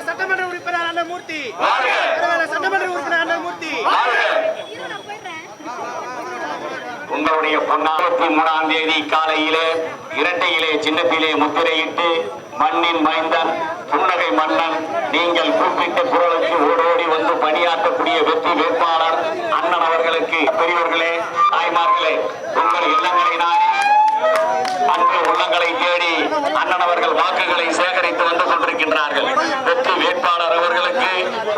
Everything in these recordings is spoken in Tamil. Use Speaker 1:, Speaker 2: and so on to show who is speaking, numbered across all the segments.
Speaker 1: சட்டமன்ற உறுப்பினர் அண்ணமூர்த்தி, சட்டமன்ற உறுப்பினர் அண்ணமூர்த்தி.
Speaker 2: உங்களுடைய 23ஆம் தேதி காலையிலே இரட்டையிலே சின்னத்திலே முத்திரையிட்டு மண்ணின் மைந்தன் புன்னகை மன்னன் நீங்கள் கூப்பிட்ட குரலுக்கு ஓடோடி வந்து பணியாற்றக்கூடிய வெற்றி வேட்பாளர் அண்ணன் அவர்களுக்கு பெரியவர்களே, தாய்மார்களே, உங்கள் இல்லங்களை நாடி அன்று உள்ளங்களை தேடி அண்ணன் அவர்கள் வாக்குகளை சேகரித்து வந்து கொண்டிருக்கின்றார்கள். வெற்றி வேட்பாளர் அவர்களுக்கு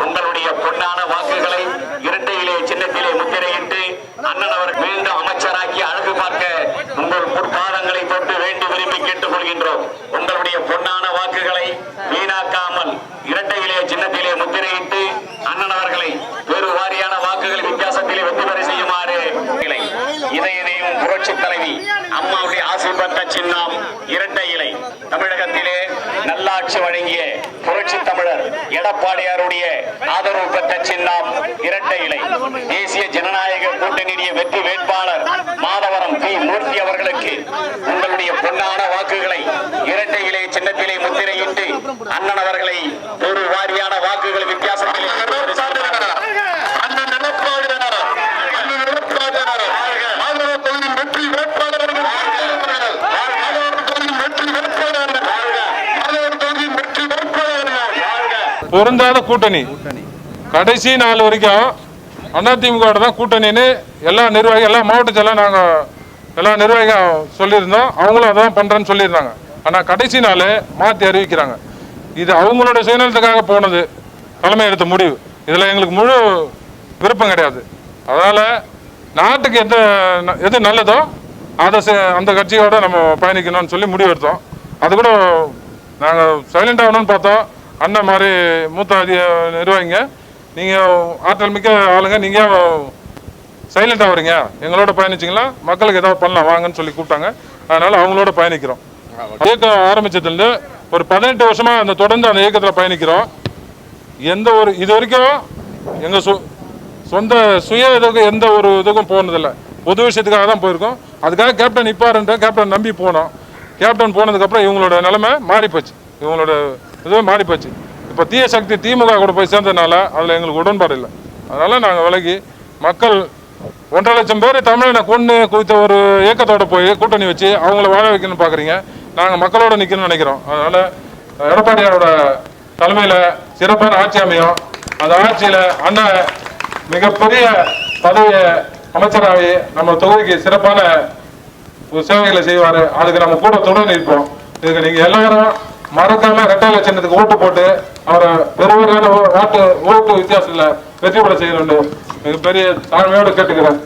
Speaker 2: உங்களுடைய பொன்னான வாக்குகளை இரட்டையிலே சின்னத்திலே முத்திரையிட்டு அண்ணன் அவர் மீண்டும் அமைச்சராக்கி அழகு பார்க்க உங்கள் பொற்பாதங்களை தொட்டு வேண்டி விரும்பி கேட்டுக் கொள்கின்றோம். உங்களுடைய பொன்னான வாக்குகளை வீணாக்காமல் இரட்டையிலே சின்னத்திலே முத்திரையிட்டு அண்ணன் அவர்களை வேறு வாரியான வாக்குகள் வித்தியாசத்திலே வெற்றி பெற செய்யுமாறு இதயம் புரட்சி தலைவி அம்மாவுடைய ஆசை பெற்ற சின்னம் இரட்டை இலை. தமிழகத்திலே நல்லாட்சி வழங்கிய புரட்சி தமிழர் எடப்பாடியாருடைய ஆதரவு பெற்ற சின்னம் இரட்டை இலை. தேசிய ஜனநாயக கூட்டணியுடைய வெற்றி வேட்பாளர் மாதவரம் பி. மூர்த்தி அவர்களுக்கு உங்களுடைய பொன்னான வாக்குகளை இரட்டை இலை சின்னத்திலே முத்திரையிட்டு அண்ணன் அவர்களை ஒரு வாரியான வாக்குகள் வித்தியாசத்திலே
Speaker 3: பொருந்தாத கூட்டணி கடைசி நாள் வரைக்கும் அதிமுக தான் கூட்டணின்னு எல்லா நிர்வாகி எல்லா மாவட்டத்திலும் நாங்கள் எல்லா நிர்வாகிகள் சொல்லியிருந்தோம். அவங்களும் அதான் பண்ணுறேன்னு சொல்லியிருந்தாங்க. ஆனால் கடைசி நாள் மாற்றி அறிவிக்கிறாங்க. இது அவங்களோட சுயநலத்துக்காக போனது தலைமை எடுத்த முடிவு. இதில் எங்களுக்கு முழு விருப்பம் கிடையாது. அதனால் நாட்டுக்கு எது நல்லதோ அதை அந்த கட்சியோட நம்ம பயணிக்கணும்னு சொல்லி முடிவு எடுத்தோம். அது கூட நாங்கள் சைலண்ட் ஆகணும்னு பார்த்தோம். அண்ணன் மாதிரி மூத்த நிர்வாகிங்க, நீங்கள் ஆற்றல் மிக்க ஆளுங்க, நீங்கள் சைலண்டாக வரீங்க, எங்களோட பயணிச்சிங்களா மக்களுக்கு ஏதாவது பண்ணலாம் வாங்கன்னு சொல்லி கூப்பிட்டாங்க. அதனால் அவங்களோட பயணிக்கிறோம். இயக்கம் ஆரம்பித்ததுலேருந்து ஒரு 18 வருஷமாக அந்த தொடர்ந்து அந்த இயக்கத்தில் பயணிக்கிறோம். எந்த ஒரு இது வரைக்கும் எங்கள் சொந்த சுய இதுக்கு எந்த ஒரு இதுக்கும் போனதில்லை. பொது விஷயத்துக்காக தான் போயிருக்கோம். அதுக்காக கேப்டன் இப்பாருன்ற கேப்டன் நம்பி போனோம். கேப்டன் போனதுக்கப்புறம் இவங்களோட நிலைமை மாறிப்போச்சு, இவங்களோட இதுவே மாறிப்போச்சு. இப்போ தீய சக்தி திமுக கூட போய் சேர்ந்ததுனால அதில் எங்களுக்கு உடன்பாடு இல்லை. அதனால் நாங்கள் விலகி மக்கள் 1.5 லட்சம் பேர் தமிழனை கொண்டு குறித்த ஒரு இயக்கத்தோடு போய் கூட்டணி வச்சு அவங்கள வாழ வைக்கணும்னு பார்க்குறீங்க. நாங்கள் மக்களோட நிற்கணும்னு நினைக்கிறோம். அதனால் எடப்பாடியாரோட தலைமையில் சிறப்பான ஆட்சி அமையும். அந்த ஆட்சியில் அண்ணன் மிகப்பெரிய பதவியை அமைச்சராகி நம்ம தொகுதிக்கு சிறப்பான சேவைகளை செய்வார். அதுக்கு நம்ம கூட தொடர்ந்து இருப்போம். இதுக்கு நீங்கள் எல்லாரும் மறக்காம ரெட்டை சின்னத்துக்கு ஓட்டு போட்டு அவரை பெருவாரியான ஓட்டு வித்தியாசத்தில் வெற்றி பெற செய்யணும் மிகப்பெரிய தாழ்மையோடு கேட்டுக்கிறேன்.